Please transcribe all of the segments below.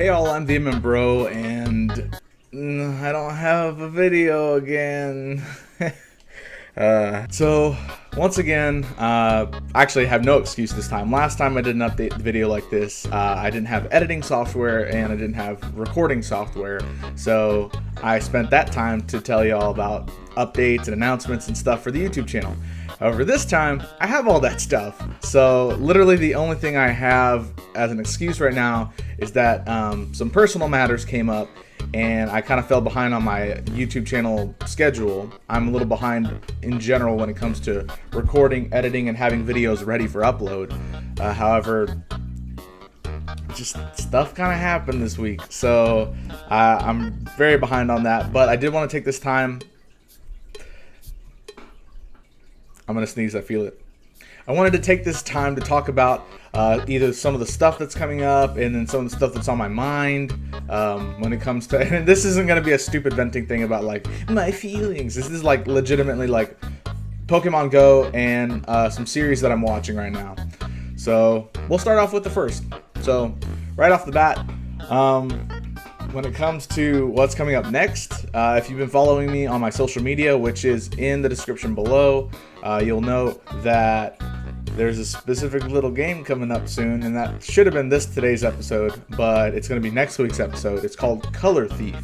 Hey all, I'm the MMBro, and I don't have a video again. So once again, I actually have no excuse this time. Last time I did an update video like this, I didn't have editing software and I didn't have recording software. So I spent that time to tell you all about updates and announcements and stuff for the YouTube channel. However, this time I have all that stuff. So literally the only thing I have as an excuse right now is that some personal matters came up and I kind of fell behind on my YouTube channel schedule. I'm a little behind in general when it comes to recording, editing, and having videos ready for upload. However, just stuff kind of happened this week, so I'm very behind on that. But I did want to take this time. I'm gonna sneeze, I feel it. I wanted to take this time to talk about either some of the stuff that's coming up and then some of the stuff that's on my mind when it comes to, and this isn't going to be a stupid venting thing about like my feelings. This is like legitimately like Pokemon Go and some series that I'm watching right now. So we'll start off with the first. So right off the bat, when it comes to what's coming up next, if you've been following me on my social media, which is in the description below, you'll note that there's a specific little game coming up soon, and that should have been today's episode, but it's going to be next week's episode. It's called Color Thief,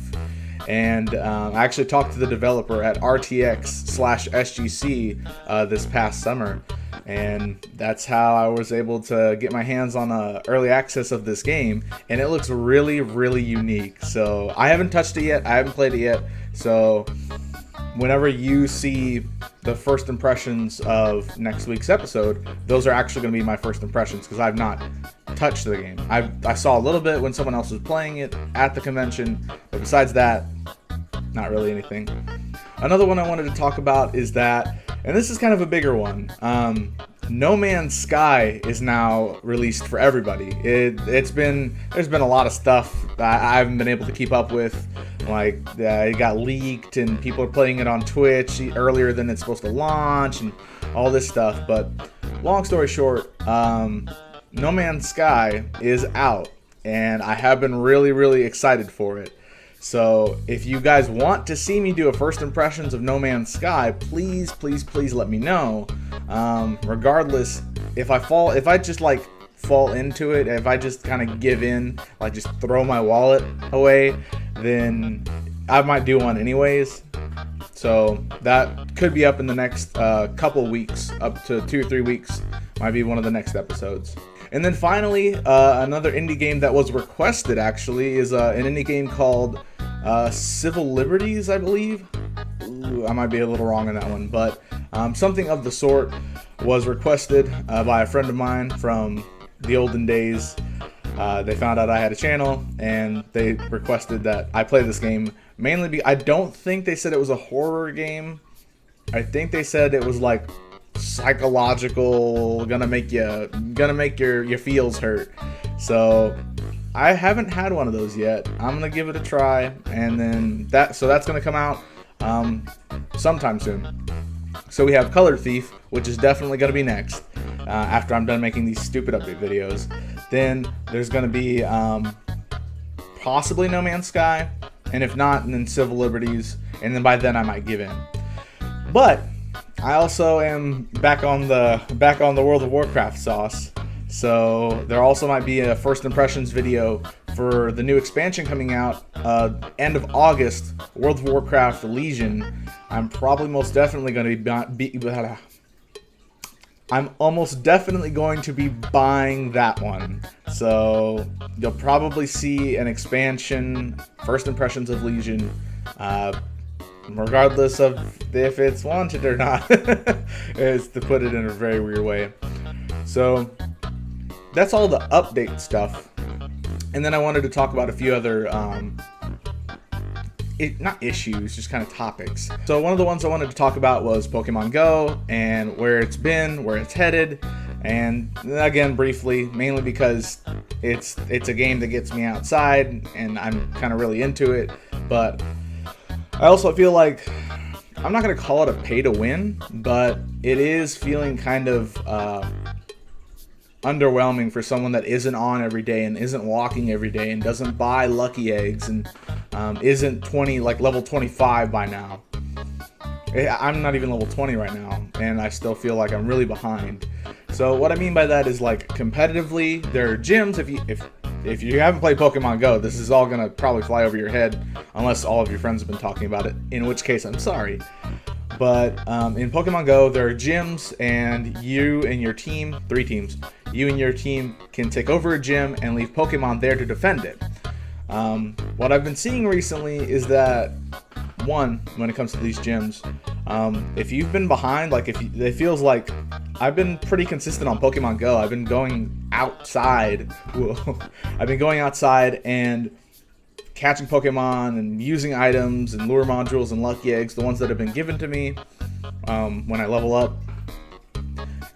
and I actually talked to the developer at RTX/SGC this past summer, and that's how I was able to get my hands on early access of this game, and it looks really, really unique. So I haven't touched it yet, I haven't played it yet, so whenever you see the first impressions of next week's episode, those are actually going to be my first impressions because I've not touched the game. I saw a little bit when someone else was playing it at the convention, but besides that, not really anything. Another one I wanted to talk about is that, and this is kind of a bigger one, No Man's Sky is now released for everybody. There's been a lot of stuff that I haven't been able to keep up with. Like it got leaked and people are playing it on Twitch earlier than it's supposed to launch and all this stuff. But long story short, No Man's Sky is out and I have been really, really excited for it. So if you guys want to see me do a first impressions of No Man's Sky, please, please, please let me know. Regardless, if I just like fall into it, if I just kind of give in, like just throw my wallet away, then I might do one anyways. So that could be up in the next couple weeks, up to 2 or 3 weeks, might be one of the next episodes. And then finally, another indie game that was requested actually is an indie game called Civil Liberties, I believe. Ooh, I might be a little wrong on that one, but something of the sort was requested by a friend of mine from the olden days. They found out I had a channel and they requested that I play this game mainly because I don't think they said it was a horror game. I think they said it was like psychological, gonna make your feels hurt. So I haven't had one of those yet. I'm gonna give it a try, and then that's gonna come out sometime soon. So we have Color Thief, which is definitely gonna be next after I'm done making these stupid update videos. Then there's gonna be possibly No Man's Sky, and if not, then Civil Liberties, and then by then I might give in. But I also am back on the World of Warcraft sauce, so there also might be a first impressions video for the new expansion coming out end of August, World of Warcraft Legion. I'm probably most definitely going to I'm almost definitely going to be buying that one. So you'll probably see an expansion, first impressions of Legion, regardless of if it's wanted or not. It's to put it in a very weird way. So that's all the update stuff. And then I wanted to talk about a few other not issues, just kind of topics. So one of the ones I wanted to talk about was Pokemon Go and where it's been, where it's headed, and again briefly, mainly because it's a game that gets me outside and I'm kind of really into it. But I also feel like I'm not going to call it a pay to win, but it is feeling kind of underwhelming for someone that isn't on every day and isn't walking every day and doesn't buy lucky eggs and isn't level 25 by now. I'm not even level 20 right now, and I still feel like I'm really behind. So what I mean by that is, like, competitively, there are gyms. If you haven't played Pokemon Go, this is all gonna probably fly over your head unless all of your friends have been talking about it, in which case I'm sorry. But in Pokemon Go, there are gyms, and you and your team, 3 teams, you and your team can take over a gym and leave Pokemon there to defend it. What I've been seeing recently is that, one, when it comes to these gyms, if you've been behind, like, it feels like I've been pretty consistent on Pokemon Go. I've been going outside. I've been going outside and catching Pokemon and using items and lure modules and lucky eggs, the ones that have been given to me when I level up.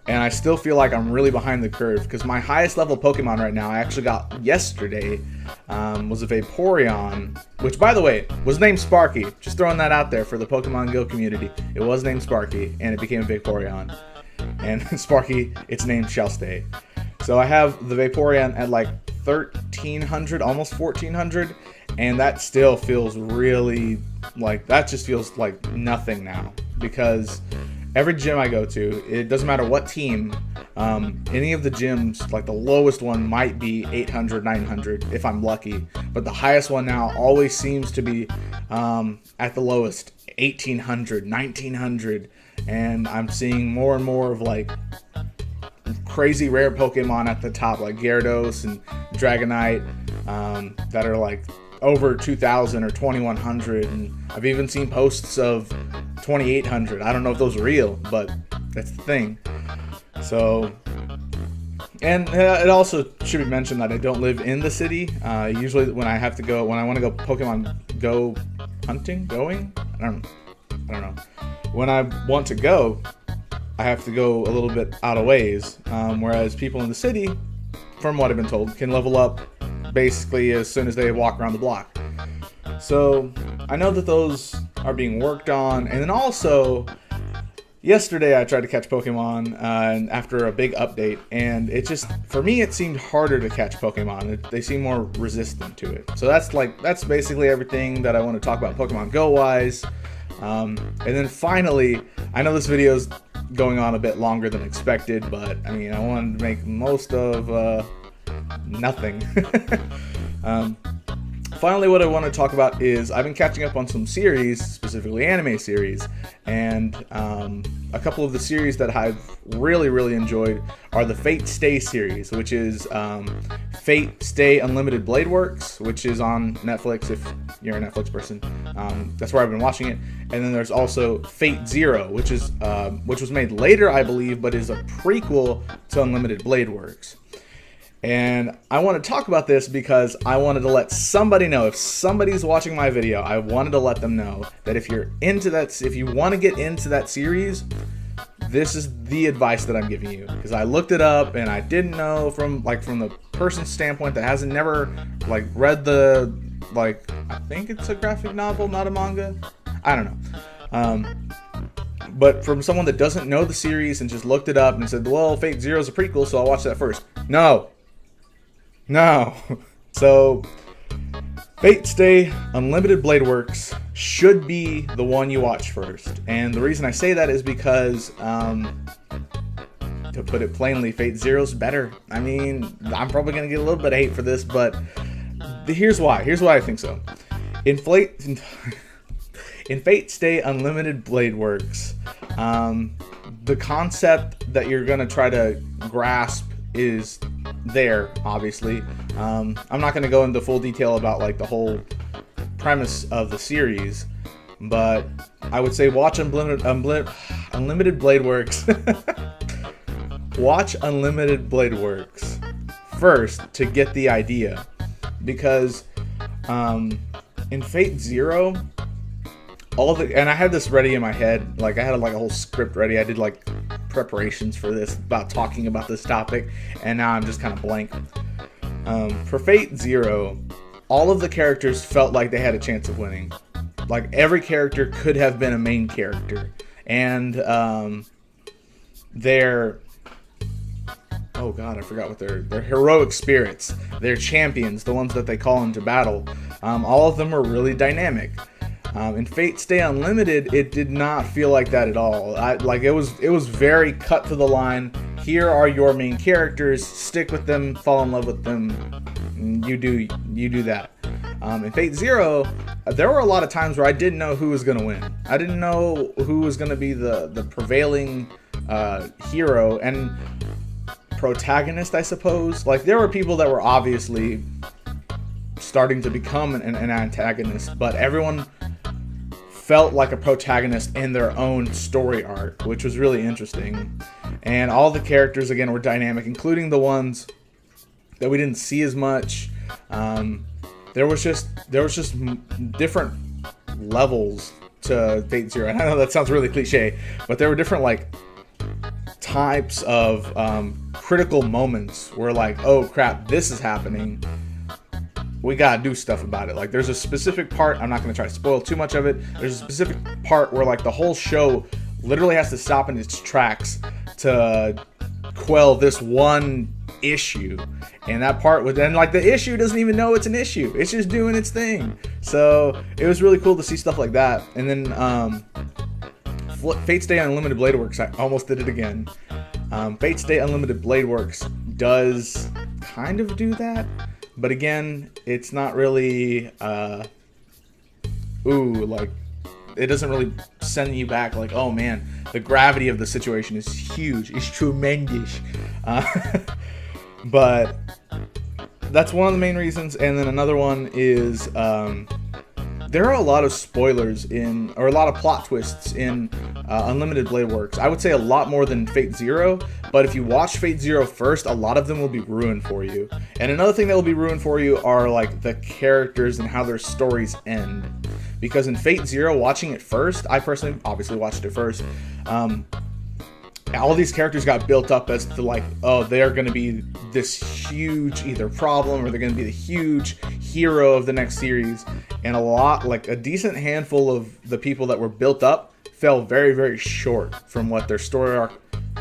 And I still feel like I'm really behind the curve, because my highest level Pokemon right now I actually got yesterday was a Vaporeon, which, by the way, was named Sparky. Just throwing that out there for the Pokemon Go community. It was named Sparky, and it became a Vaporeon. And Sparky, its name shall stay. So I have the Vaporeon at like 1,300, almost 1,400, and that still feels really like, that just feels like nothing now, because every gym I go to, it doesn't matter what team, any of the gyms, like the lowest one might be 800, 900 if I'm lucky, but the highest one now always seems to be at the lowest 1,800, 1,900, and I'm seeing more and more of like crazy rare Pokemon at the top, like Gyarados and Dragonite, that are like over 2,000 or 2,100, and I've even seen posts of 2,800. I don't know if those are real, but that's the thing. So, and it also should be mentioned that I don't live in the city. Usually when I want to go Pokemon Go hunting, I don't know. When I want to go, I have to go a little bit out of ways, whereas people in the city, from what I've been told, can level up basically as soon as they walk around the block. So I know that those are being worked on. And then also, yesterday I tried to catch Pokemon after a big update, and it just, for me, it seemed harder to catch Pokemon. They seem more resistant to it. So that's basically everything that I want to talk about Pokemon Go wise. And then finally, I know this video's going on a bit longer than expected, but I mean, I wanted to make most of nothing. Finally, what I want to talk about is I've been catching up on some series, specifically anime series, and a couple of the series that I've really enjoyed are the Fate Stay series, which is Fate Stay Unlimited Blade Works, which is on Netflix if you're a Netflix person. That's where I've been watching it. And then there's also Fate Zero, which was made later, I believe, but is a prequel to Unlimited Blade Works. And I want to talk about this because I wanted to let somebody know, if somebody's watching my video, I wanted to let them know that if you're into that, if you want to get into that series, this is the advice that I'm giving you. Because I looked it up and I didn't know from the person's standpoint that hasn't never read the, I think it's a graphic novel, not a manga. I don't know. But from someone that doesn't know the series and just looked it up and said, well, Fate Zero is a prequel, so I'll watch that first. No. So, Fate Stay Unlimited Blade Works should be the one you watch first. And the reason I say that is because, to put it plainly, Fate Zero's better. I mean, I'm probably going to get a little bit of hate for this, but here's why. Here's why I think so. In Fate Stay Unlimited Blade Works, the concept that you're going to try to grasp is there, obviously. I'm not going to go into full detail about the whole premise of the series, but I would say watch Unlimited Blade Works. Watch Unlimited Blade Works first to get the idea, because in Fate Zero, and I had this ready in my head, I had a whole script ready. I did preparations for this, about talking about this topic, and now I'm just kind of blank. For Fate Zero, all of the characters felt like they had a chance of winning. Every character could have been a main character, and oh god, I forgot what their heroic spirits, their champions, the ones that they call into battle. All of them are really dynamic. In Fate Stay Unlimited, it did not feel like that at all. It was very cut to the line. Here are your main characters. Stick with them, fall in love with them. You do that. In Fate Zero, there were a lot of times where I didn't know who was gonna win. I didn't know who was gonna be the prevailing hero and protagonist, I suppose. Like, there were people that were obviously starting to become an antagonist, but everyone felt like a protagonist in their own story arc, which was really interesting. And all the characters, again, were dynamic, including the ones that we didn't see as much. There was just different levels to Fate Zero. And I know that sounds really cliche, but there were different like types of critical moments where, like, oh crap, this is happening. We gotta do stuff about it. Like, there's a specific part, I'm not gonna try to spoil too much of it. There's a specific part where, like, the whole show literally has to stop in its tracks to quell this one issue. And that part was, and like, the issue doesn't even know it's an issue. It's just doing its thing. So it was really cool to see stuff like that. And then Fate Stay Unlimited Blade Works, I almost did it again. Fate Stay Unlimited Blade Works does kind of do that. But again, it's not really, like, it doesn't really send you back like, oh man, the gravity of the situation is huge. It's tremendous. But that's one of the main reasons. And then another one is, there are a lot of spoilers or a lot of plot twists in Unlimited Blade Works. I would say a lot more than Fate Zero, but if you watch Fate Zero first, a lot of them will be ruined for you. And another thing that will be ruined for you are like the characters and how their stories end. Because in Fate Zero, watching it first, I personally obviously watched it first, all these characters got built up as to like, oh, they're going to be this huge either problem or they're going to be the huge hero of the next series. And a decent handful of the people that were built up fell very, very short from what their story arc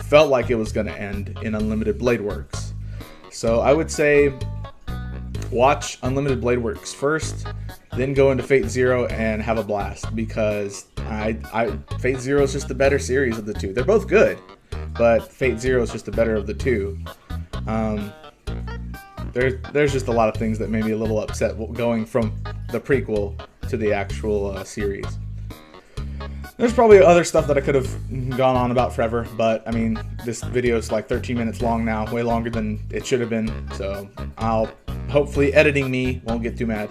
felt like it was going to end in Unlimited Blade Works. So I would say watch Unlimited Blade Works first, then go into Fate Zero and have a blast, because Fate Zero is just the better series of the two. They're both good, but Fate Zero is just the better of the two. There's just a lot of things that made me a little upset going from the prequel to the actual series. There's probably other stuff that I could have gone on about forever, but I mean, this video is like 13 minutes long now, way longer than it should have been, so hopefully editing me won't get too mad.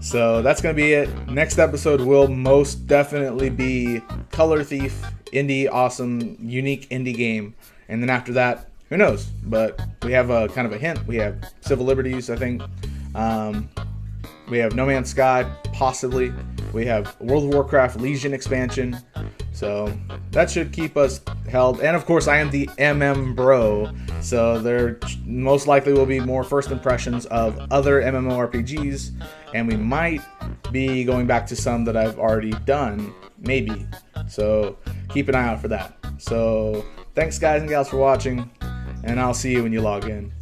So that's going to be it. Next episode will most definitely be Color Thief, indie, awesome, unique indie game. And then after that, who knows? But we have a kind of a hint. We have Civil Liberties, I think. We have No Man's Sky, possibly. We have World of Warcraft Legion expansion. So that should keep us held. And of course, I am the MMBro. So there most likely will be more first impressions of other MMORPGs. And we might be going back to some that I've already done. Maybe. So keep an eye out for that. So thanks guys and gals for watching. And I'll see you when you log in.